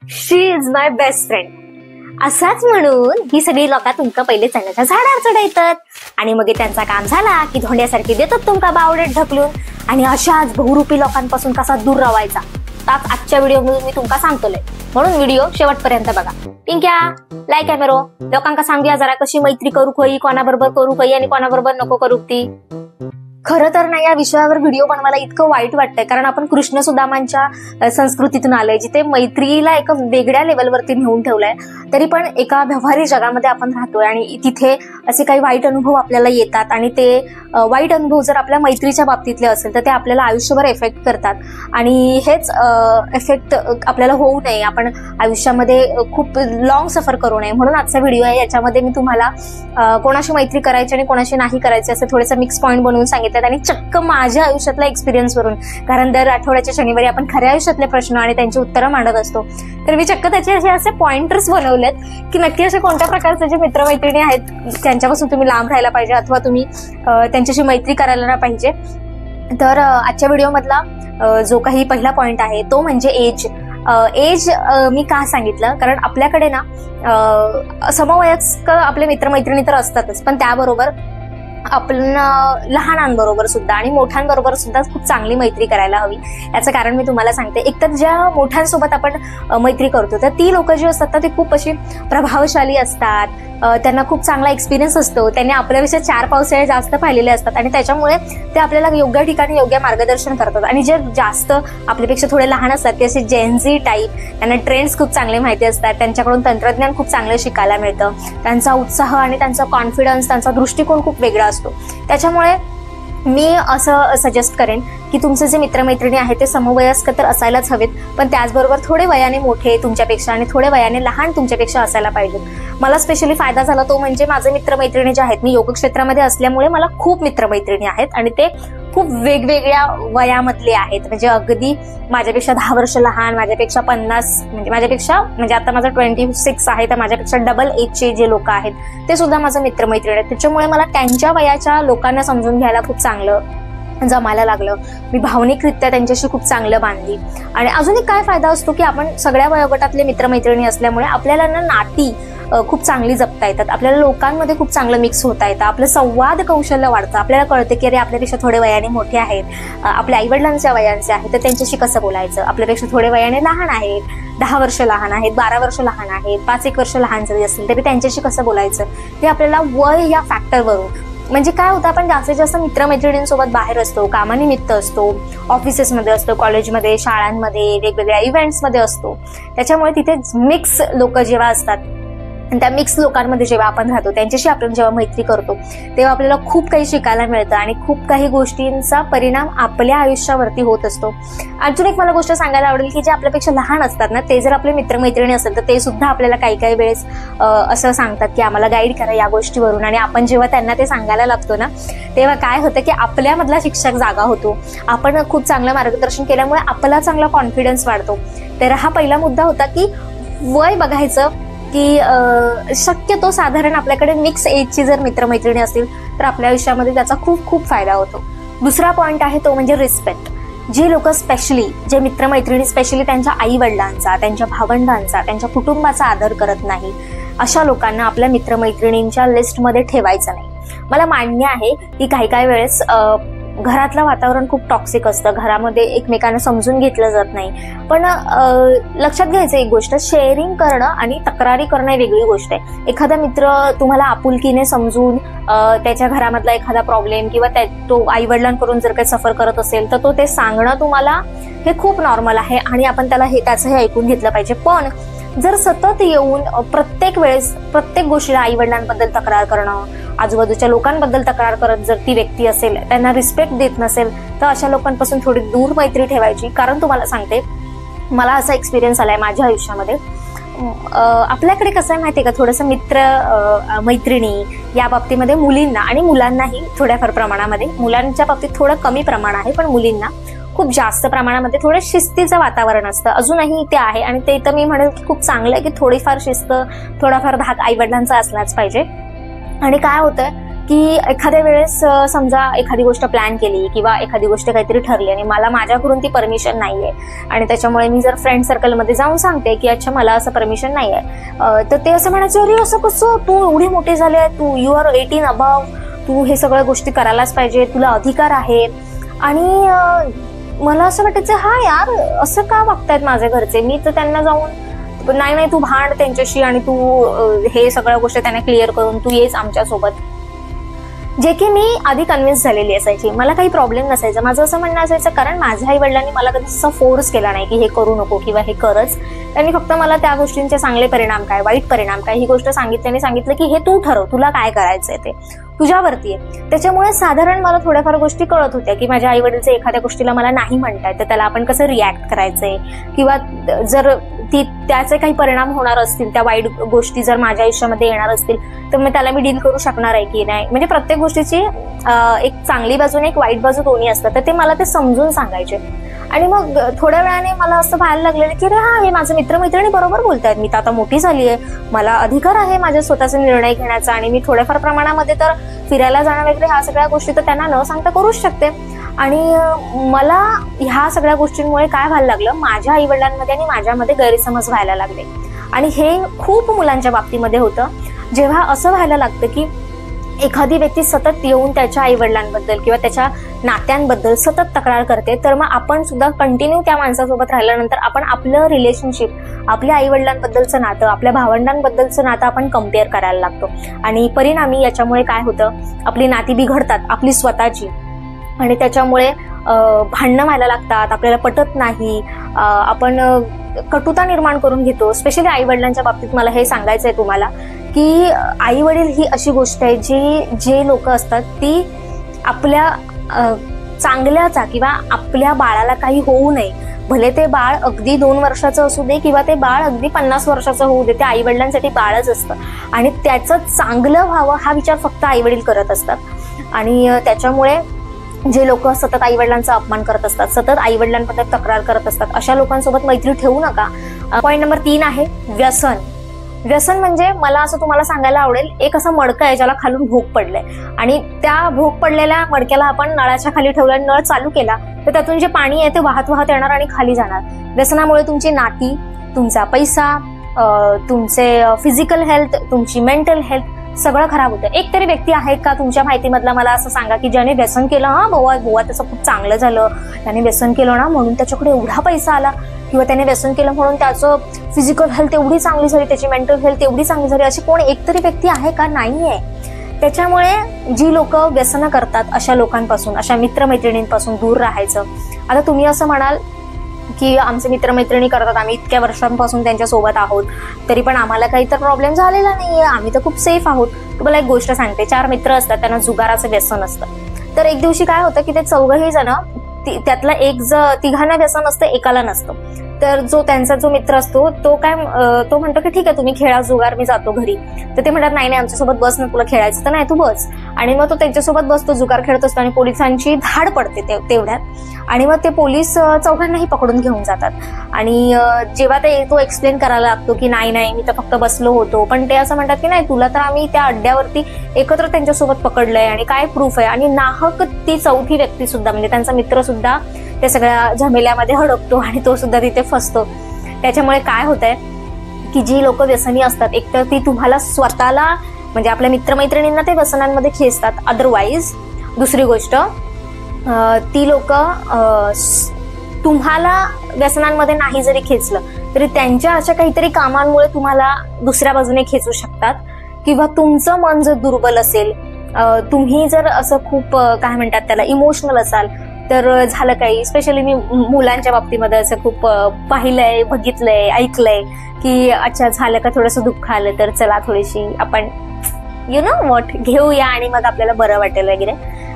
She is my best friend. असाच म्हणून ही सगळी लोक तुमका पहिले चण्याच्या झाडावर चढवतात आणि मग त्यांचा काम झाला की धोंड्यासारखी देतात तुमका बावडेत ढकलून. आणि अशाच बहुरूपी लोकांपासून कसा दूर राहायचा ताच आजच्या व्हिडिओमध्ये मी तुमका सांगतोय, म्हणून व्हिडिओ शेवटपर्यंत बघा. पिंक्या लाईक कॅमेरो लोकांका सांगूया जरा कशी मैत्री करू खई, कोणाबरोबर करू खई आणि कोणाबरोबर नको करू ती. खरं तर ना या विषयावर व्हिडिओ बनवायला इतकं वाईट वाटतंय, कारण आपण कृष्ण सुदामांच्या संस्कृतीतून आलोय जिथे मैत्रीला एका वेगळ्या लेवलवरती नेऊन ठेवलंय. तरी पण एका व्यवहारिक जगामध्ये आपण राहतोय आणि तिथे असे काही वाईट अनुभव आपल्याला येतात आणि ते वाईट अनुभव जर आपल्या मैत्रीच्या बाबतीतले असेल तर ते आपल्याला आयुष्यभर इफेक्ट करतात. आणि हेच इफेक्ट आपल्याला होऊ नये, आपण आयुष्यामध्ये खूप लॉंग सफर करू नये, म्हणून आजचा व्हिडिओ आहे. याच्यामध्ये मी तुम्हाला कोणाशी मैत्री करायची आणि कोणाशी नाही करायची असं थोडेसे मिक्स पॉईंट बनवून सांगितले आणि चक्क माझ्या आयुष्यातल्या एक्सपिरियन्स वरून, कारण दर आठवड्याच्या शनिवारी आपण खऱ्या आयुष्यातले प्रश्न आणि त्यांची उत्तरं मांडत असतो. तर मी चक्क त्याचे असे पॉइंटर्स बनवलेत की नक्की असे कोणत्या प्रकारचे जे मित्रमैत्रिणी आहेत त्यांच्यापासून तुम्ही लांब राहायला पाहिजे अथवा तुम्ही त्यांच्याशी मैत्री करायला नाही पाहिजे. तर आजच्या व्हिडिओमधला जो काही पहिला पॉइंट आहे तो म्हणजे एज. एज मी का सांगितलं, कारण आपल्याकडे ना समवयस्क आपले मित्रमैत्रिणी तर असतातच, पण त्याबरोबर आपण लहानांबरोबर सुद्धा आणि मोठ्यांबरोबर सुद्धा खूप चांगली मैत्री करायला हवी. याचं कारण मी तुम्हाला सांगते. एकतर ज्या मोठ्यांसोबत आपण मैत्री करतो तर ती लोक जी असतात ती खूप अशी प्रभावशाली असतात, त्यांना खूप चांगला एक्सपिरियन्स असतो, त्यांनी आपल्याविषयी 4 पावसाळे जास्त पाहिलेले असतात आणि त्याच्यामुळे ते आपल्याला योग्य ठिकाणी योग्य मार्गदर्शन करतात. आणि जे जास्त आपल्यापेक्षा थोडे लहान असतात ते असे जेनझी टाईप, त्यांना ट्रेंड्स खूप चांगले माहिती असतात, त्यांच्याकडून तंत्रज्ञान खूप चांगलं शिकायला मिळतं, त्यांचा उत्साह आणि त्यांचा कॉन्फिडन्स, त्यांचा दृष्टिकोन खूप वेगळा असतो. त्याच्यामुळे मी असं सजेस्ट करेन की तुमचे जे मित्रमैत्रिणी आहेत ते समवयस्क तर असायलाच हवेत, पण त्याचबरोबर थोडे वयाने मोठे तुमच्यापेक्षा आणि थोडे वयाने लहान तुमच्यापेक्षा असायला पाहिजेत. मला स्पेशली फायदा झाला तो म्हणजे माझे मित्रमैत्रिणी जे आहेत, मी योग क्षेत्रामध्ये असल्यामुळे मला खूप मित्रमैत्रिणी आहेत आणि ते खूप वेगवेगळ्या वयामधले आहेत. म्हणजे अगदी माझ्यापेक्षा 10 वर्ष लहान, माझ्यापेक्षा 50, म्हणजे आता माझं 26 आहे तर माझ्यापेक्षा डबल एजचे जे लोक आहेत ते सुद्धा माझं मित्रमैत्रिणी आहेत. त्याच्यामुळे मला त्यांच्या वयाच्या लोकांना समजून घ्यायला खूप चांगलं जमायला लागलं. मी भावनिकरित्या त्यांच्याशी खूप चांगलं बांधली. आणि अजून एक काय फायदा असतो की आपण सगळ्या वयोगटातले मित्रमैत्रिणी असल्यामुळे आपल्याला ना नाती खूप चांगली जपता येतात, आपल्याला लोकांमध्ये खूप चांगलं मिक्स होता येतं, आपलं संवाद कौशल्य वाढतं. आपल्याला कळतं की अरे आपल्यापेक्षा थोडे वयाने मोठे आहेत, आपल्या आईवडिलांच्या वयांचे आहेत तर त्यांच्याशी कसं बोलायचं, आपल्यापेक्षा थोडे वयाने लहान आहेत, 10 वर्ष लहान आहेत, 12 वर्ष लहान आहेत, 5-1 वर्ष लहान जरी असतील तरी त्यांच्याशी कसं बोलायचं ते आपल्याला वय या फॅक्टरवरून. म्हणजे काय होतं, आपण जास्तीत जास्त मित्रमैत्रिणींसोबत बाहेर असतो, कामानिमित्त असतो, ऑफिसेसमध्ये असतो, कॉलेजमध्ये, शाळांमध्ये, वेगवेगळ्या इव्हेंट्समध्ये असतो. त्याच्यामुळे तिथे मिक्स लोक जेव्हा असतात आणि त्या मिक्स लोकांमध्ये जेव्हा आपण राहतो त्यांच्याशी आपण जेव्हा मैत्री करतो तेव्हा आपल्याला खूप काही शिकायला मिळतं आणि खूप काही गोष्टींचा परिणाम आपल्या आयुष्यावरती होत असतो. अजून एक मला गोष्ट सांगायला आवडेल की जे आपल्यापेक्षा लहान असतात ना ते जर आपले मित्रमैत्रिणी असेल तर ते सुद्धा आपल्याला काही वेळेस असं सांगतात की आम्हाला गाईड करा या गोष्टीवरून. आणि आपण जेव्हा त्यांना ते सांगायला लागतो ना तेव्हा काय होतं की आपल्यामधला शिक्षक जागा होतो, आपण खूप चांगलं मार्गदर्शन केल्यामुळे आपला चांगला कॉन्फिडन्स वाढतो. तर हा पहिला मुद्दा होता की वय बघायचं की शक्यतो साधारण आपल्याकडे मिक्स एजची जर मित्रमैत्रिणी असतील तर आपल्या आयुष्यामध्ये त्याचा खूप खूप फायदा होतो. दुसरा पॉइंट आहे तो म्हणजे रिस्पेक्ट. जे लोक स्पेशली जे मित्रमैत्रिणी स्पेशली त्यांच्या आई वडिलांचा, त्यांच्या भावंडांचा, त्यांच्या कुटुंबाचा आदर करत नाही अशा लोकांना आपल्या मित्रमैत्रिणींच्या लिस्टमध्ये ठेवायचं नाही. मला मान्य आहे की काही वेळेस घरातलं वातावरण खूप टॉक्सिक असतं, घरामध्ये एकमेकांना समजून घेतलं जात नाही, पण लक्षात घ्यायचं एक गोष्ट, शेअरिंग करणं आणि तक्रारी करणं ही वेगळी गोष्ट आहे. एखादा मित्र तुम्हाला आपुलकीने समजून त्याच्या घरामधला एखादा प्रॉब्लेम किंवा तो आई वडिलांकडून जर काही सफर करत असेल तर तो ते सांगणं तुम्हाला हे खूप नॉर्मल आहे आणि आपण त्याचं हे ऐकून घेतलं पाहिजे. पण जर सतत येऊन प्रत्येक वेळेस प्रत्येक गोष्टीला आई वडिलांबद्दल तक्रार करणं, आजूबाजूच्या लोकांबद्दल तक्रार करत जर ती व्यक्ती असेल, त्यांना रिस्पेक्ट देत नसेल तर अशा लोकांपासून थोडी दूर मैत्री ठेवायची. कारण तुम्हाला सांगते, मला असा एक्सपिरियन्स आलाय माझ्या आयुष्यामध्ये. आपल्याकडे कसं आहे माहितीये का, थोडंसं मैत्रिणी या बाबतीमध्ये मुलींना आणि मुलांनाही थोड्याफार प्रमाणामध्ये, मुलांच्या बाबतीत थोडं कमी प्रमाण आहे पण मुलींना खूप जास्त प्रमाणामध्ये थोडं शिस्तीचं वातावरण असतं. अजूनही ते आहे आणि ते तर मी म्हणेल की खूप चांगलं आहे की थोडीफार शिस्त, थोडाफार धाक आई वडिलांचा असलाच पाहिजे. आणि काय होतंय की एखाद्या वेळेस समजा एखादी गोष्ट प्लॅन केली किंवा एखादी गोष्ट काहीतरी ठरली आणि मला माझ्याकडून ती परमिशन नाहीये आणि त्याच्यामुळे मी जर फ्रेंड सर्कलमध्ये जाऊन सांगते की अच्छा मला असं परमिशन नाहीये, तर ते असं म्हणायचं अरे असं कसं, तू एवढी मोठी झाली आहे, तू यू आर 18 अबव, तू हे सगळ्या गोष्टी करायलाच पाहिजे, तुला अधिकार आहे. आणि मला असं वाटायचं हा यार असं का वागतायत माझे घरचे, मी तर त्यांना जाऊन नाही तू भांड त्यांच्याशी आणि तू हे सगळ्या गोष्टी त्यांना क्लिअर करून तू येच आमच्यासोबत, जे की मी आधी कन्व्हिन्स झालेली असायची, मला काही प्रॉब्लेम नसायचा. माझं असं म्हणणं असायचं कारण माझ्या आई वडिलांनी मला कधी असं फोर्स केला नाही की हे करू नको किंवा हे करच. त्यांनी फक्त मला त्या गोष्टींचे चांगले परिणाम काय, वाईट परिणाम काय ही गोष्ट सांगितल्याने सांगितलं की हे तू ठरव, तुला काय करायचंय ते तुझ्यावरती आहे. त्याच्यामुळे साधारण मला थोड्याफार गोष्टी कळत होत्या की माझ्या आई वडीलचे एखाद्या गोष्टीला मला नाही म्हणताय तर त्याला आपण कसं रिॲक्ट करायचंय, किंवा जर त्याचे काही परिणाम होणार असतील, त्या वाईट गोष्टी जर माझ्या आयुष्यामध्ये येणार असतील तर मग त्याला मी डील करू शकणार आहे की नाही. म्हणजे प्रत्येक गोष्टीची एक चांगली बाजू आणि एक वाईट बाजू दोन्ही असतात, तर ते मला ते समजून सांगायचे. आणि मग थोड्या वेळाने मला असं व्हायला लागलेलं की अरे हा हे माझे मित्रमैत्रिणी बरोबर बोलतायत, मी तर आता मोठी झाली आहे, मला अधिकार आहे माझ्या स्वतःचा निर्णय घेण्याचा आणि मी थोड्याफार प्रमाणामध्ये तर फिरायला जाणं वगैरे ह्या सगळ्या गोष्टी तर त्यांना न सांगता करूच शकते. आणि मला ह्या सगळ्या गोष्टींमुळे काय व्हायला लागलं, माझ्या आई वडिलांमध्ये आणि माझ्यामध्ये गैरसमज व्हायला लागले. आणि हे खूप मुलांच्या बाबतीमध्ये होतं, जेव्हा असं व्हायला लागतं की एखादी व्यक्ती सतत येऊन त्याच्या आई वडिलांबद्दल किंवा त्याच्या नात्यांबद्दल सतत तक्रार करते, तर मग आपण सुद्धा कंटिन्यू त्या माणसासोबत राहिल्यानंतर आपण आपलं रिलेशनशिप, आपल्या आई वडिलांबद्दलचं नातं, आपल्या भावंडांबद्दलचं नातं आपण कम्पेअर करायला लागतो. आणि परिणामी याच्यामुळे काय होतं, आपली नाती बिघडतात, आपली स्वतःची, आणि त्याच्यामुळे भांडणं व्हायला लागतात, आपल्याला पटत नाही, आपण कटुता निर्माण करून घेतो. स्पेशली आई वडिलांच्या बाबतीत मला हे सांगायचंय तुम्हाला की आई वडील ही अशी गोष्ट आहे जे लोक असतात ती आपल्या चांगल्याचा किंवा आपल्या बाळाला काही होऊ नये, भले ते बाळ अगदी 2 वर्षाचं असू दे किंवा ते बाळ अगदी 50 वर्षाचं होऊ दे, ते आई वडिलांसाठी बाळच असतं आणि त्याचं चांगलं व्हावं हा विचार फक्त आई वडील करत असतात. आणि त्याच्यामुळे जे लोक सतत आई वडिलांचा अपमान करत असतात, सतत आई वडिलांबद्दल तक्रार करत असतात, अशा लोकांसोबत मैत्री ठेवू नका. पॉईंट नंबर 3 आहे व्यसन. व्यसन म्हणजे मला असं तुम्हाला सांगायला आवडेल, एक असं मडकं आहे ज्याला खालून भोग पडलंय आणि त्या भोग पडलेल्या मडक्याला आपण नळाच्या खाली ठेवला आणि नळ चालू केला तर त्यातून जे पाणी आहे ते वाहत वाहत येणार आणि खाली जाणार. व्यसनामुळे तुमची नाती, तुमचा पैसा, तुमचे फिजिकल हेल्थ, तुमची मेंटल हेल्थ सगळं खराब होतं. एक तरी व्यक्ती आहे का तुमच्या माहितीमधला, मला असं सांगा की ज्याने व्यसन केलं, हा बुवा त्याचं खूप चांगलं झालं, त्याने व्यसन केलं ना म्हणून त्याच्याकडे एवढा पैसा आला, किंवा त्याने व्यसन केलं म्हणून त्याचं फिजिकल हेल्थ एवढी चांगली झाली, त्याची मेंटल हेल्थ एवढी चांगली झाली, अशी कोण एकतरी व्यक्ती आहे का? नाहीये. त्याच्यामुळे जी लोक व्यसनं करतात अशा लोकांपासून, अशा मित्रमैत्रिणींपासून दूर राहायचं. आता तुम्ही असं म्हणाल की आमचे मित्रमैत्रिणी करतात, आम्ही इतक्या वर्षांपासून त्यांच्या सोबत आहोत, तरी पण आम्हाला काही तर प्रॉब्लेम झालेला नाहीये, आम्ही तर खूप सेफ आहोत. तुम्हाला एक गोष्ट सांगते, 4 मित्र असतात, त्यांना जुगाराचं व्यसन असतं. तर एक दिवशी काय होतं की ते 4घही जण, त्यातला एक तिघांना व्यसन असतं, एकाला नसतं. तर त्यांचा जो मित्र असतो तो म्हणतो की ठीक आहे तुम्ही खेळा जुगार, मी जातो घरी. तर ते म्हणतात नाही आमच्यासोबत बस ना, तुला खेळायचं तर नाही तू बस. आणि मग तो त्यांच्यासोबत बसतो, जुगार खेळत असतो आणि पोलिसांची धाड पडते तेवढ्यात. आणि मग ते पोलीस 4घांनाही पकडून घेऊन जातात. आणि जेव्हा तो एक्सप्लेन करायला लागतो की नाही मी तर फक्त बसलो होतो, पण ते असं म्हणतात की नाही तुला तर आम्ही त्या अड्ड्यावरती एकत्र त्यांच्यासोबत पकडलंय आणि काय प्रूफ आहे. आणि नाहक ती 4थी व्यक्ती सुद्धा, म्हणजे त्यांचा मित्र सुद्धा त्या सगळ्या झमेल्यामध्ये हडकतो आणि तो सुद्धा तिथे फसतो. त्याच्यामुळे काय होतंय की जी लोक व्यसनी असतात, एक तर ती तुम्हाला स्वतःला म्हणजे आपल्या मित्रमैत्रिणींना ते व्यसनांमध्ये खेचतात. अदरवाईज दुसरी गोष्ट, ती लोक तुम्हाला व्यसनांमध्ये नाही जरी खेचलं तरी त्यांच्या अशा काहीतरी कामांमुळे तुम्हाला दुसऱ्या बाजूने खेचू शकतात. किंवा तुमचं मन जर दुर्बल असेल, तुम्ही जर असं खूप काय म्हणतात त्याला इमोशनल असाल, तर झालं काही, स्पेशली मी मुलांच्या बाबतीमध्ये असं खूप पाहिलंय, बघितलंय, ऐकलंय की अच्छा झालं का थोडंसं दुःख आलं तर चला थोडीशी आपण वॉट घेऊया आणि मग आपल्याला बरं वाटेल वगैरे.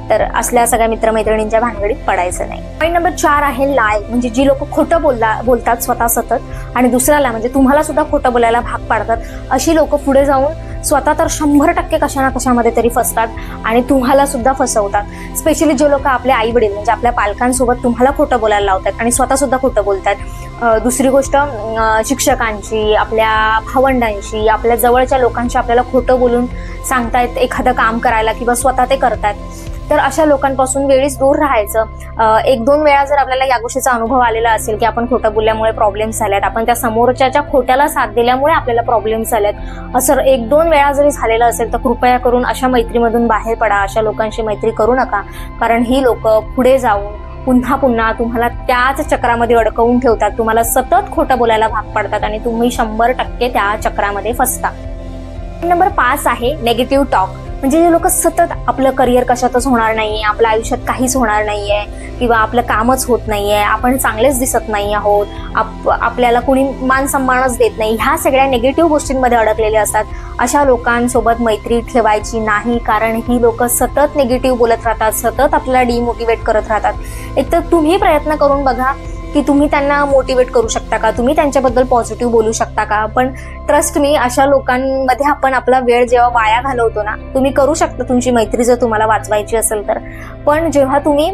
तर असल्या सगळ्या मित्रमैत्रिणींच्या भानगडीत पडायचं नाही. पॉईंट नंबर 4 आहे लाय. म्हणजे जी लोक खोटं बोलतात स्वतः सतत आणि दुसऱ्याला म्हणजे तुम्हाला सुद्धा खोटं बोलायला भाग पाडतात, अशी लोक पुढे जाऊन स्वतः तर 100% कशा ना कशामध्ये तरी फसतात आणि तुम्हाला सुद्धा फसवतात. स्पेशली जे लोक आपल्या आई वडील म्हणजे आपल्या पालकांसोबत तुम्हाला खोटं बोलायला लावतात आणि स्वतः सुद्धा खोटं बोलतात. दुसरी गोष्ट, शिक्षकांशी, आपल्या भावंडांशी, आपल्या जवळच्या लोकांशी आपल्याला खोटं बोलून सांगतायत एखादं काम करायला किंवा स्वतः ते करतायत. तर अशा लोकांपासून वेळीच दूर राहायचं. 1-2 वेळा जर आपल्याला या गोष्टीचा अनुभव आलेला असेल की आपण खोटं बोलल्यामुळे प्रॉब्लेम्स झाल्यात, आपण त्या समोरच्या खोट्याला साथ दिल्यामुळे आपल्याला प्रॉब्लेम्स झाल्यात, असं 1-2 वेळा जरी झालेलं असेल तर कृपया करून अशा मैत्रीमधून बाहेर पडा. अशा लोकांशी मैत्री करू नका, कारण ही लोक पुढे जाऊन पुन्हा पुन्हा तुम्हाला त्याच चक्रामध्ये अडकवून ठेवतात. तुम्हाला सतत खोटं बोलायला भाग पडतात आणि तुम्ही 100% त्या चक्रामध्ये फसता. नंबर 5 आहे नेगेटिव्ह टॉक. म्हणजे जे लोक सतत आपलं करिअर कशातच होणार नाहीये, आपल्या आयुष्यात काहीच होणार नाहीये किंवा आपलं कामच होत नाहीये, आपण चांगलेच दिसत नाही आहोत, आपल्याला कोणी मान सन्मानच देत नाही, ह्या सगळ्या निगेटिव्ह गोष्टींमध्ये अडकलेले असतात. अशा लोकांसोबत मैत्री ठेवायची नाही, कारण ही लोक सतत निगेटिव्ह बोलत राहतात, सतत आपल्याला डिमोटिवेट करत राहतात. एक तर तुम्ही प्रयत्न करून बघा की तुम्ही त्यांना मोटिवेट करू शकता का, तुम्ही त्यांच्याबद्दल पॉझिटिव्ह बोलू शकता का. पण ट्रस्ट मी, अशा लोकांमध्ये आपण आपला वेळ जेव्हा वाया घालवतो ना, तुम्ही करू शकता तुमची मैत्री जर तुम्हाला वाचवायची असेल तर. पण जेव्हा तुम्ही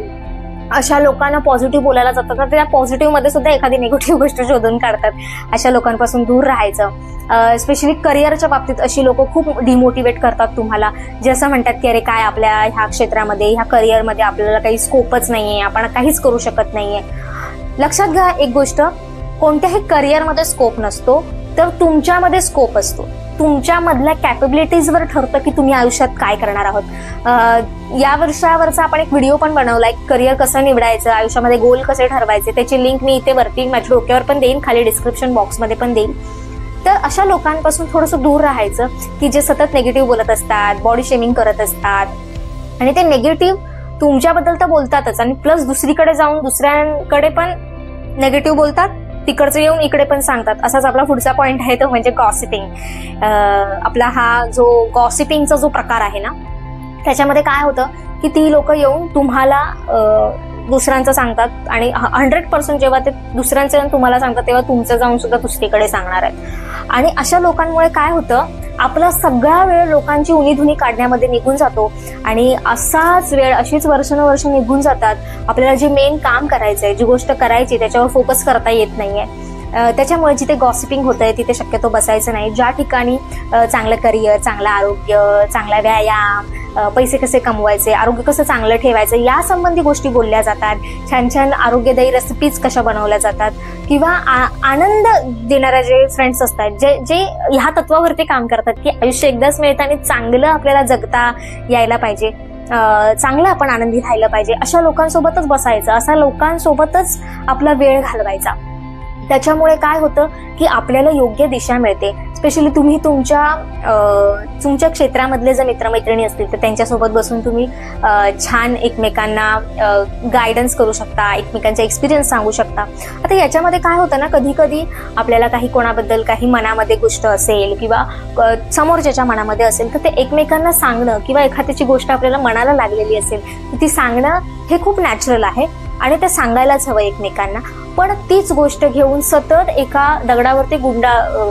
अशा लोकांना पॉझिटिव्ह बोलायला जातात ना, त्या पॉझिटिव्ह मध्ये सुद्धा एखादी निगेटिव्ह गोष्ट शोधून काढतात. अशा लोकांपासून दूर राहायचं. स्पेशली करिअरच्या बाबतीत अशी लोक खूप डिमोटिवेट करतात तुम्हाला, जे असं म्हणतात की अरे काय आपल्या ह्या क्षेत्रामध्ये, ह्या करिअरमध्ये आपल्याला काही स्कोपच नाहीये, आपण काहीच करू शकत नाहीये. लक्षात घ्या एक गोष्ट, कोणत्याही करिअरमध्ये स्कोप नसतो, तर तुमच्यामध्ये स्कोप असतो. तुमच्यामधल्या कॅपेबिलिटीजवर ठरतं की तुम्ही आयुष्यात काय करणार आहोत. या वर्षावरचा आपण एक व्हिडिओ पण बनवलाय, करिअर कसं निवडायचं, आयुष्यामध्ये गोल कसे ठरवायचे, त्याची लिंक मी इथे वरती माझ्या डोक्यावर पण देईन, खाली डिस्क्रिप्शन बॉक्समध्ये पण देईन. तर अशा लोकांपासून थोडंसं दूर राहायचं की जे सतत निगेटिव्ह बोलत असतात, बॉडी शेमिंग करत असतात आणि ते निगेटिव्ह तुमच्याबद्दल तर बोलतातच आणि प्लस दुसरीकडे जाऊन दुसऱ्यांकडे पण नेगेटिव्ह बोलतात, तिकडचं येऊन इकडे पण सांगतात. असाच आपला पुढचा पॉइंट आहे तो म्हणजे गॉसिपिंग. आपला हा जो गॉसिपिंगचा जो प्रकार आहे ना, त्याच्यामध्ये काय होतं की ती लोक येऊन तुम्हाला दुसऱ्यांचं सांगतात आणि 100% जेव्हा ते दुसऱ्यांचं येऊन तुम्हाला सांगतात तेव्हा तुमचं जाऊन सुद्धा दुसरीकडे सांगणार आहेत. आणि अशा लोकांमुळे काय होतं, आपला सगळा वेळ लोकांची उणीधुनी काढण्यामध्ये निघून जातो आणि असाच वेळ, अशीच वर्षानुवर्ष निघून जातात. आपल्याला जे मेन काम करायचंय, जी गोष्ट करायची त्याच्यावर फोकस करता येत नाहीये. त्याच्यामुळे जिथे गॉसिपिंग होतंय तिथे शक्यतो बसायचं नाही. ज्या ठिकाणी चांगलं करिअर, चांगलं आरोग्य, चांगला व्यायाम, पैसे कसे कमवायचे, आरोग्य कसं चांगलं ठेवायचं, या संबंधी गोष्टी बोलल्या जातात. छान छान आरोग्यदायी रेसिपीज कशा बनवल्या जातात किंवा आनंद देणाऱ्या जे फ्रेंड्स असतात, जे ह्या तत्वावरती काम करतात की आयुष्य एकदाच मिळतं आणि चांगलं आपल्याला जगता यायला पाहिजे, चांगलं आपण आनंदी राहिलं पाहिजे, अशा लोकांसोबतच बसायचं, अशा लोकांसोबतच आपला वेळ घालवायचा. त्याच्यामुळे काय होतं की आपल्याला योग्य दिशा मिळते. स्पेशली तुम्ही तुमच्या क्षेत्रामधले जर मित्रमैत्रिणी असतील तर त्यांच्यासोबत बसून तुम्ही छान एकमेकांना गायडन्स करू शकता, एकमेकांचा एक्सपिरियन्स सांगू शकता. आता याच्यामध्ये काय होतं ना, कधी कधी आपल्याला काही कोणाबद्दल काही मनामध्ये गोष्ट असेल किंवा समोरच्याच्या मनामध्ये असेल तर ते एकमेकांना सांगणं किंवा एखाद्याची गोष्ट आपल्याला मनाला लागलेली असेल तर ती सांगणं हे खूप नॅचरल आहे आणि ते सांगायलाच हवं एकमेकांना. पण तीच गोष्ट घेऊन सतत एका दगडावरती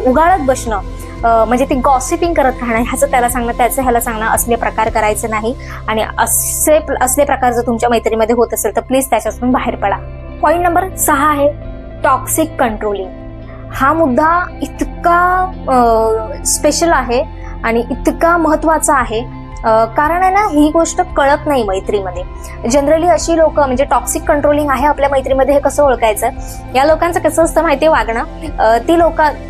उगाळत बसणं, म्हणजे ते गॉसिपिंग करत राहणं, ह्याचं त्याला सांगणं, त्याचं ह्याला सांगणं, असले प्रकार करायचे नाही. आणि असले प्रकार जर तुमच्या मैत्रीमध्ये होत असेल तर प्लीज त्याच्यातून बाहेर पडा. पॉइंट नंबर 6 आहे टॉक्सिक कंट्रोलिंग. हा मुद्दा इतका स्पेशल आहे आणि इतका महत्वाचा आहे, कारण आहे ना, ही गोष्ट कळत नाही मैत्रीमध्ये. जनरली अशी लोक म्हणजे टॉक्सिक कंट्रोलिंग आहे आपल्या मैत्रीमध्ये, हे कसं ओळखायचं, या लोकांचं कसं असतं माहितीये वागणं,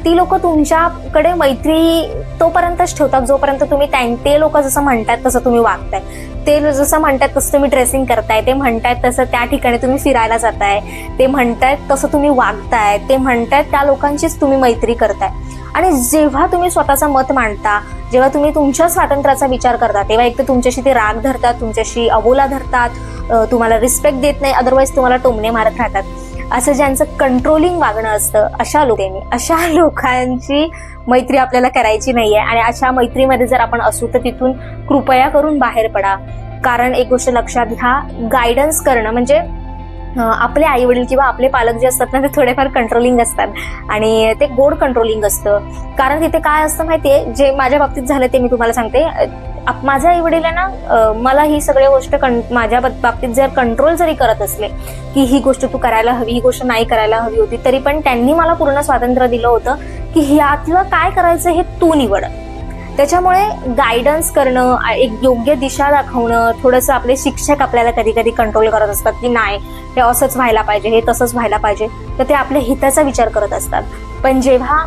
ती लोक तुमच्याकडे मैत्री तोपर्यंतच ठेवतात जोपर्यंत तुम्ही ते लोक जसं म्हणतात तसं तुम्ही वागताय, ते जसं म्हणतात तसं तुम्ही ड्रेसिंग करताय, ते म्हणतायत तसं त्या ठिकाणी तुम्ही फिरायला जाताय, ते म्हणतायत तसं तुम्ही वागताय, ते म्हणतायत त्या लोकांचीच तुम्ही मैत्री करताय. आणि जेव्हा तुम्ही स्वतःचं मत मांडता, जेव्हा तुम्ही तुमच्या स्वातंत्र्याचा विचार करता, तेव्हा एक तर तुमच्याशी ते राग धरतात, तुमच्याशी अबोला धरतात, तुम्हाला रिस्पेक्ट देत नाही, अदरवाईज तुम्हाला टोमणे मारत राहतात. असं ज्यांचं कंट्रोलिंग वागणं असतं अशा लोकांची मैत्री आपल्याला करायची नाहीये. आणि अशा मैत्रीमध्ये जर आपण असू तर तिथून कृपया करून बाहेर पडा. कारण एक गोष्ट लक्षात घ्या, गायडन्स करणं म्हणजे आपले आई वडील किंवा आपले पालक जे असतात ना ते थोडेफार कंट्रोलिंग असतात आणि ते गोड कंट्रोलिंग असतं. कारण तिथे काय असतं माहितीये, जे माझ्या बाबतीत झालं ते मी तुम्हाला सांगते. माझे आई वडील आहे ना, मला ही सगळी गोष्ट माझ्या बाबतीत जर कंट्रोल जरी करत असले की ही गोष्ट तू करायला हवी, ही गोष्ट नाही करायला हवी होती, तरी पण त्यांनी मला पूर्ण स्वातंत्र्य दिलं होतं की यातलं काय करायचं हे तू निवड. त्याच्यामुळे गायडन्स करणं, एक योग्य दिशा दाखवणं, थोडंसं आपले शिक्षक आपल्याला कधी कधी कंट्रोल करत असतात की नाही हे असंच व्हायला पाहिजे, हे तसंच व्हायला पाहिजे, तर ते आपल्या हिताचा विचार करत असतात. पण जेव्हा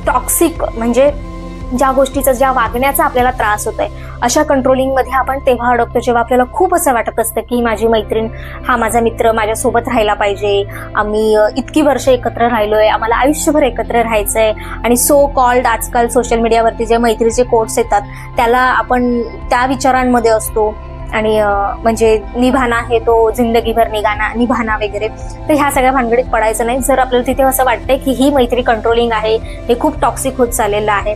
टॉक्सिक म्हणजे ज्या गोष्टीचा, ज्या वागण्याचा आपल्याला त्रास होतोय, अशा कंट्रोलिंग मध्ये आपण तेव्हा अडकतो जेव्हा आपल्याला खूप असं वाटत असतं की माझी मैत्रीण, हा माझा मित्र माझ्यासोबत राहायला पाहिजे, आम्ही इतकी वर्ष एकत्र राहिलोय, आम्हाला आयुष्यभर एकत्र राहायचंय. आणि सो कॉल्ड आजकाल सोशल मीडियावरती जे मैत्रीचे कोट्स येतात त्याला आपण त्या विचारांमध्ये असतो. आणि म्हणजे निभाना है तो जिंदगीभर निभाना वगैरे. तर ह्या सगळ्या भानगडीत पडायचं नाही. जर आपल्याला तिथे असं वाटतंय की ही मैत्री कंट्रोलिंग आहे, हे खूप टॉक्सिक होत चाललेलं आहे,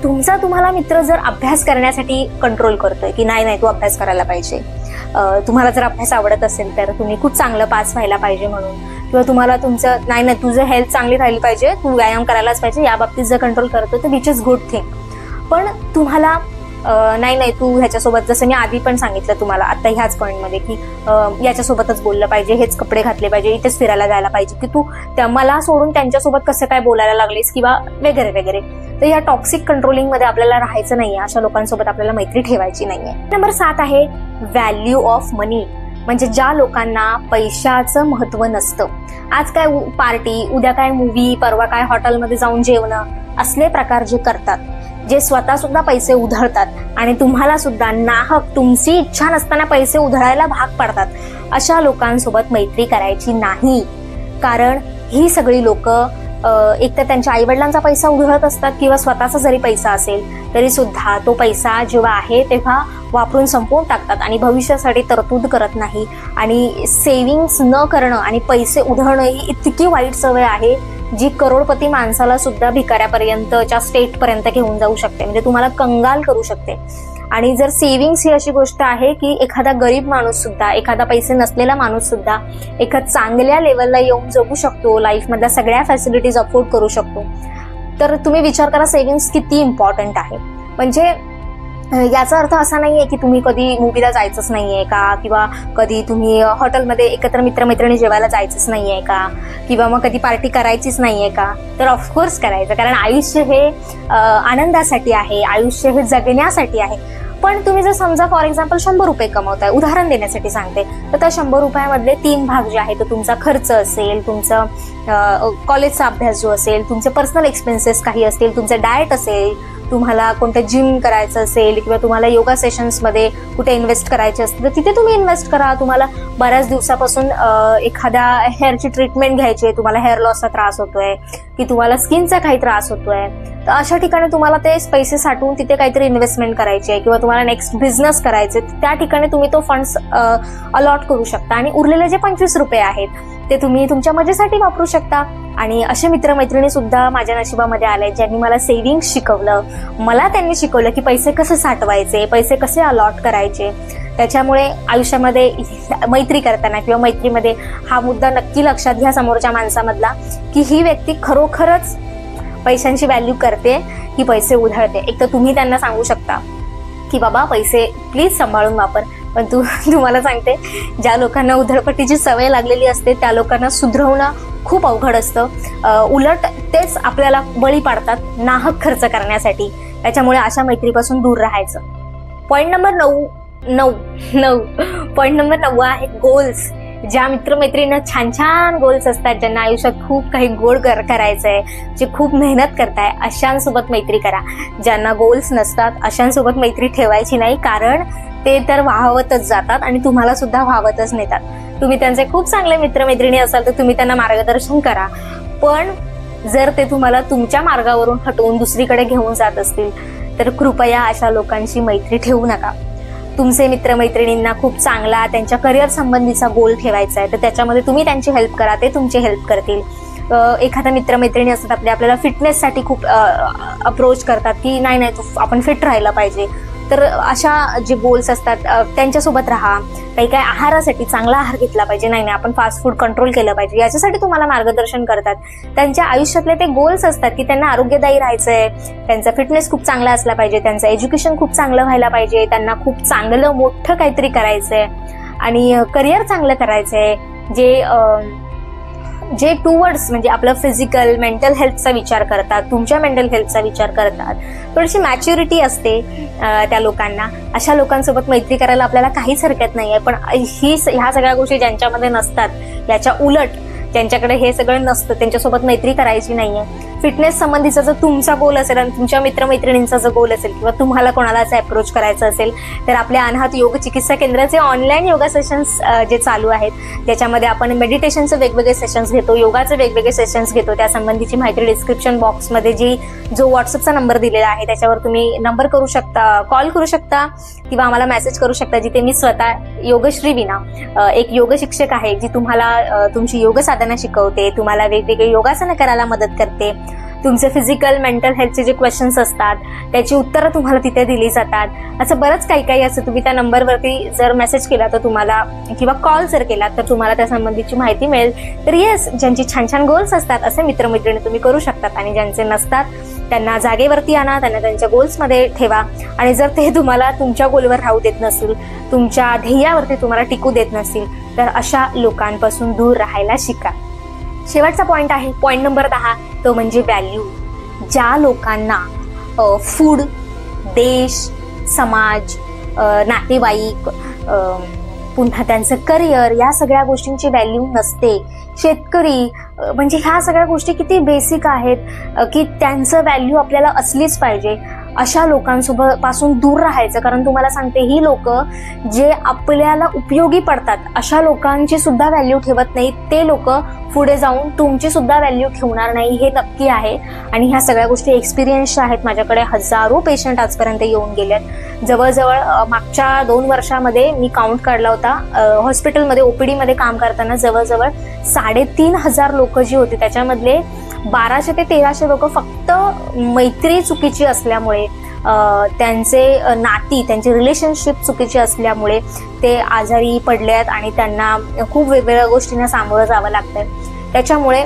तुम्हाला मित्र जर अभ्यास करण्यासाठी कंट्रोल करतोय की नाही तू अभ्यास करायला पाहिजे, तुम्हाला जर अभ्यास आवडत असेल तर तुम्ही खूप चांगलं पास व्हायला पाहिजे म्हणून, किंवा तुम्हाला तुमचं नाही तुझं हेल्थ चांगली राहिली पाहिजे, तू व्यायाम करायलाच पाहिजे, या बाबतीत जर कंट्रोल करतो तर विच इज गुड थिंग. पण तुम्हाला नाही तू ह्याच्यासोबत, जसं मी आधी पण सांगितलं तुम्हाला आता ह्याच पॉईंटमध्ये की याच्यासोबतच बोललं पाहिजे, हेच कपडे घातले पाहिजे, इथेच फिरायला जायला पाहिजे, की तू मला सोडून त्यांच्यासोबत कसं काय बोलायला लागलीस किंवा वगैरे वगैरे. तर या टॉक्सिक कंट्रोलिंग मध्ये आपल्याला राहायचं नाहीये, अशा लोकांसोबत आपल्याला मैत्री ठेवायची नाहीये. नंबर 7 आहे व्हॅल्यू ऑफ मनी. म्हणजे ज्या लोकांना पैशाचं महत्व नसतं. आज काय पार्टी, उद्या काय मूवी, परवा काय हॉटेलमध्ये जाऊन जेवणं, असले प्रकार जे करतात, जे स्वतः सुद्धा पैसे उधळतात आणि तुम्हाला सुद्धा नाहक तुमची इच्छा नसताना पैसे उधळायला भाग पाडतात, अशा लोकांसोबत मैत्री करायची नाही. कारण ही सगळी लोक एक तर त्यांच्या आईवडिलांचा पैसा उधळत असतात किंवा स्वतःचा जरी पैसा असेल तरी सुद्धा तो पैसा जेव्हा आहे तेव्हा वापरून संपवून टाकतात आणि भविष्यासाठी तरतूद करत नाही. आणि सेव्हिंग्स न करणं आणि पैसे उधळणं ही इतकी वाईट सवय आहे जी करोडपती माणसाला सुद्धा भिकाऱ्यापर्यंतच्या स्टेटपर्यंत घेऊन जाऊ शकते, म्हणजे तुम्हाला कंगाल करू शकते. आणि जर सेव्हिंग्स ही अशी गोष्ट आहे की एखादा गरीब माणूस सुद्धा, एखादा पैसे नसलेला माणूस सुद्धा एका चांगल्या लेवलला येऊन जगू शकतो, लाईफ मधल्या सगळ्या फॅसिलिटीज अफोर्ड करू शकतो. तर तुम्ही विचार करा सेव्हिंग्स किती इम्पॉर्टंट आहे. म्हणजे याचा अर्थ असा नाहीये की तुम्ही कधी मूवीला जायचंच नाहीये का, किंवा कधी तुम्ही हॉटेलमध्ये एकत्र मित्रमैत्रिणी जेवायला जायचंच नाहीये का, किंवा मग कधी पार्टी करायचीच नाहीये का. तर ऑफकोर्स करायचं, कारण आयुष्य हे आनंदासाठी आहे, आयुष्य हे जगण्यासाठी आहे. पण तुम्ही जर समजा फॉर एक्झाम्पल 100 रुपये कमवताय, उदाहरण देण्यासाठी सांगते, तर त्या 100 रुपयामधले 3 भाग जे आहे तो तुमचा खर्च असेल, तुमचा कॉलेजचा अभ्यास जो असेल, तुमचे पर्सनल एक्सपेन्सेस काही असतील, तुमचं डाएट असेल, तुम्हाला कोणतं जिम करायचं असेल किंवा तुम्हाला योगा सेशन्समध्ये कुठे इन्व्हेस्ट करायचे असतील तर तिथे तुम्ही इन्व्हेस्ट करा. तुम्हाला बऱ्याच दिवसापासून एखाद्या हेअरची ट्रीटमेंट घ्यायची आहे, तुम्हाला हेअर लॉसचा त्रास होतोय की तुम्हाला स्किनचा काही त्रास होतोय, तर अशा ठिकाणी तुम्हाला ते पैसे साठवून तिथे काहीतरी इन्व्हेस्टमेंट करायची आहे किंवा तुम्हाला नेक्स्ट बिझनेस करायचे, त्या ठिकाणी तुम्ही तो फंड्स अलॉट करू शकता. आणि उरलेले जे 25 रुपये आहेत ते तुम्ही तुमच्या मजेसाठी वापरू शकता. आणि असे मित्रमैत्रिणी सुद्धा माझ्या नशिबामध्ये आले ज्यांनी मला सेव्हिंग्स शिकवलं, मला त्यांनी शिकवलं की पैसे कसे साठवायचे, पैसे कसे अलॉट करायचे. त्याच्यामुळे आयुष्यामध्ये मैत्री करताना किंवा मैत्रीमध्ये हा मुद्दा नक्की लक्षात घ्या समोरच्या माणसामधला, की ही व्यक्ती खरोखरच पैशांची व्हॅल्यू करते, ही पैसे उधळते. एक तर तुम्ही त्यांना सांगू शकता की बाबा पैसे प्लीज सांभाळून वापर, पण तुम्हाला सांगते ज्या लोकांना उधळपट्टीची सवय लागलेली असते त्या लोकांना सुधरवणं खूप अवघड असतं. उलट तेच आपल्याला बळी पाडतात नाहक खर्च करण्यासाठी. त्याच्यामुळे अशा मैत्रीपासून दूर राहायचं. पॉईंट नंबर 9 आहे गोल्स. ज्या मित्रमैत्रिणींना छान छान गोल्स असतात, ज्यांना आयुष्यात खूप काही गोड करायचंय, जे खूप मेहनत करताय, अशांसोबत मैत्री करा. ज्यांना गोल्स नसतात अशांसोबत मैत्री ठेवायची नाही, कारण ते तर वाहवतच जातात आणि तुम्हाला सुद्धा वाहवतच नेतात. तुम्ही त्यांचे खूप चांगले मित्रमैत्रिणी असाल तर तुम्ही त्यांना मार्गदर्शन करा, पण जर ते तुम्हाला तुमच्या मार्गावरून हटवून दुसरीकडे घेऊन जात असतील तर कृपया अशा लोकांशी मैत्री ठेवू नका. तुमचे मित्रमैत्रिणींना खूप चांगला त्यांच्या करिअर संबंधीचा गोल ठेवायचा आहे तर त्याच्यामध्ये तुम्ही त्यांची हेल्प करा, ते तुमची हेल्प करतील. एखादा मित्रमैत्रिणी असतात आपल्याला फिटनेससाठी खूप अप्रोच करतात की नाही आपण फिट राहायला पाहिजे, तर अशा जे गोल्स असतात त्यांच्यासोबत राहा. काही काही आहारासाठी चांगला आहार घेतला पाहिजे, नाही आपण फास्ट फूड कंट्रोल केलं पाहिजे, याच्यासाठी तुम्हाला मार्गदर्शन करतात. त्यांच्या आयुष्यातले ते गोल्स असतात की त्यांना आरोग्यदायी राहायचंय, त्यांचा फिटनेस खूप चांगला असला पाहिजे, त्यांचं एज्युकेशन खूप चांगलं व्हायला पाहिजे, त्यांना खूप चांगलं मोठं काहीतरी करायचंय आणि करिअर चांगलं करायचंय, जे टुवर्ड्स म्हणजे आपलं फिजिकल मेंटल हेल्थचा विचार करतात, तुमच्या मेंटल हेल्थचा विचार करतात. थोडीशी मॅच्युरिटी असते त्या लोकांना. अशा लोकांसोबत मैत्री करायला आपल्याला काहीच हरकत नाहीये. पण ह्या सगळ्या गोष्टी ज्यांच्यामध्ये नसतात, याच्या उलट ज्यांच्याकडे हे सगळं नसतं, त्यांच्यासोबत मैत्री करायची नाहीये. फिटनेस संबंधीचा जर तुमचा गोल असेल आणि तुमच्या मित्रमैत्रिणींचा जर गोल असेल किंवा तुम्हाला कोणालाच अप्रोच करायचं असेल, तर आपल्या अनाहत योग चिकित्सा केंद्राचे ऑनलाईन योगा सेशन्स जे चालू आहेत, ज्याच्यामध्ये आपण मेडिटेशनचे वेगवेगळे सेशन्स घेतो, योगाचे वेगवेगळे सेशन्स घेतो. त्या संबंधीची माहिती डिस्क्रिप्शन बॉक्समध्ये जो व्हॉट्सअपचा नंबर दिलेला आहे त्याच्यावर तुम्ही नंबर करू शकता, कॉल करू शकता किंवा आम्हाला मेसेज करू शकता, जिथे मी स्वतः योगश्री वीणा एक योग शिक्षक आहे, जी तुम्हाला तुमची योग साधना शिकवते, तुम्हाला वेगवेगळे योगासनं करायला मदत करते. तुमचे फिजिकल मेंटल हेल्थचे जे क्वेश्चन्स असतात त्याची उत्तरं तुम्हाला तिथे दिली जातात. असं बरंच काही असं तुम्ही त्या नंबरवरती जर मेसेज केला तर तुम्हाला किंवा कॉल जर केला तर तुम्हाला त्या संबंधीची माहिती मिळेल. तर येस, ज्यांची छान छान गोल्स असतात असे मित्रमैत्रिणी तुम्ही करू शकतात आणि ज्यांचे नसतात त्यांना जागेवरती आणा, त्यांना त्यांच्या गोल्समध्ये ठेवा. आणि जर ते तुम्हाला तुमच्या गोलवर राहू देत नसतील, तुमच्या ध्येयावरती तुम्हाला टिकू देत नसतील, तर अशा लोकांपासून दूर राहायला शिका. शेवटचा पॉइंट आहे, पॉइंट नंबर 10, तो म्हणजे व्हॅल्यू. ज्या लोकांना फूड, देश, समाज, नातेवाईक, पुन्हा त्यांचं करिअर, या सगळ्या गोष्टींची व्हॅल्यू नसते. शेतकरी म्हणजे ह्या सगळ्या गोष्टी किती बेसिक आहेत की त्यांचं व्हॅल्यू आपल्याला असलीच पाहिजे. अशा लोकांसोबत पासून दूर राहायचं. कारण तुम्हाला सांगते, ही लोक जे आपल्याला उपयोगी पडतात अशा लोकांची सुद्धा व्हॅल्यू ठेवत नाहीत. ते लोक पुढे जाऊन तुमची सुद्धा व्हॅल्यू ठेवणार नाही, हे नक्की आहे. आणि ह्या सगळ्या गोष्टी एक्सपिरियन्सच्या आहेत. माझ्याकडे हजारो पेशंट आजपर्यंत येऊन गेलेत. जवळजवळ मागच्या 2 वर्षामध्ये मी काउंट काढला होता, हॉस्पिटलमध्ये ओपीडी मध्ये काम करताना जवळजवळ 3,500 लोक जी होती त्याच्यामधले 1200 ते 1300 लोक फक्त मैत्री चुकीची असल्यामुळे, त्यांची रिलेशनशिप चुकीची असल्यामुळे ते आजारी पडलेत आणि त्यांना खूप वेगवेगळ्या गोष्टींना सामोरं जावं लागतंय. त्याच्यामुळे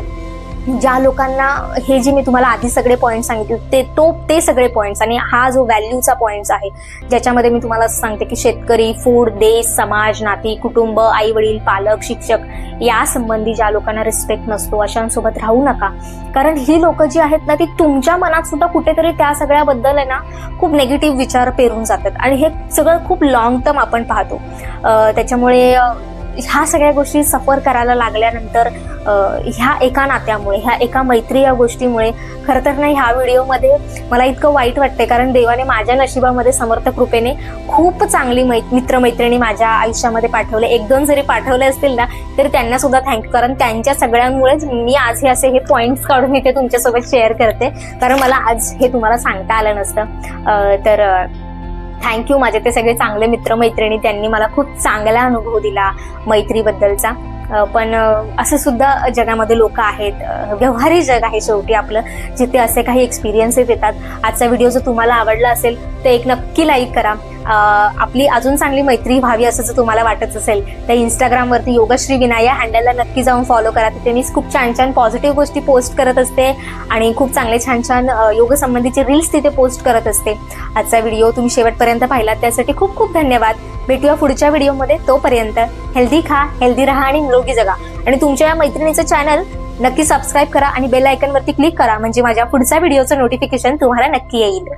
ज्या लोकांना हे जे मी तुम्हाला आधी सगळे पॉइंट सांगितले ते सगळे पॉइंट्स आणि हा जो व्हॅल्यूचा पॉइंट्स आहे, ज्याच्यामध्ये मी तुम्हाला सांगते की शेतकरी, फूड, देश, समाज, नाती, कुटुंब, आई वडील, पालक, शिक्षक, या संबंधी ज्या लोकांना रिस्पेक्ट नसतो अशांसोबत राहू नका. कारण ही लोक जी आहेत ना, ती तुमच्या मनात सुद्धा कुठेतरी त्या सगळ्याबद्दल आहे ना खूप निगेटिव्ह विचार पेरून जातात आणि हे सगळं खूप लॉंग टर्म आपण पाहतो. त्याच्यामुळे ह्या सगळ्या गोष्टी सफर करायला लागल्यानंतर ह्या एका नात्यामुळे, ह्या एका मैत्री या गोष्टीमुळे खरं तर नाही, ह्या व्हिडिओमध्ये मला इतकं वाईट वाटतंय. कारण देवाने माझ्या नशिबामध्ये समर्थ कृपेने खूप चांगली मित्रमैत्रिणी माझ्या आयुष्यामध्ये पाठवले. 1-2 जरी पाठवले असतील ना तरी त्यांना सुद्धा थँक्यू. कारण त्यांच्या सगळ्यांमुळेच मी आज हे पॉइंट्स काढून इथे तुमच्यासोबत शेअर करते. कारण मला आज हे तुम्हाला सांगता आलं नसतं. तर थँक्यू माझे ते सगळे चांगले मित्रमैत्रिणी, त्यांनी मला खूप चांगला अनुभव दिला मैत्रीबद्दलचा. पण असं सुद्धा जगामध्ये लोक आहेत, व्यवहारी जग आहे शेवटी आपलं, जिथे असे काही एक्सपिरियन्सेस येतात. आजचा व्हिडिओ जर तुम्हाला आवडला असेल तर एक नक्की लाईक करा. आपली अजून चांगली मैत्री व्हावी असं जर तुम्हाला वाटत असेल तर इंस्टाग्रामवरती योगश्री वीणा या हँडलला नक्की जाऊन फॉलो करा. तिथे मी खूप छान छान पॉझिटिव्ह गोष्टी पोस्ट करत असते आणि खूप चांगले छान छान योग संबंधीचे रील्स तिथे पोस्ट करत असते. आजचा व्हिडिओ तुम्ही शेवटपर्यंत पाहिलात त्यासाठी खूप खूप धन्यवाद. भेटूया पुढच्या व्हिडिओमध्ये. तोपर्यंत हेल्दी खा, हेल्दी राहा आणि निरोगी जगा. आणि तुमच्या या मैत्रिणीचं चॅनल नक्की सबस्क्राईब करा आणि बेल आयकॉनवरती क्लिक करा, म्हणजे माझ्या पुढच्या व्हिडिओचं नोटिफिकेशन तुम्हाला नक्की येईल.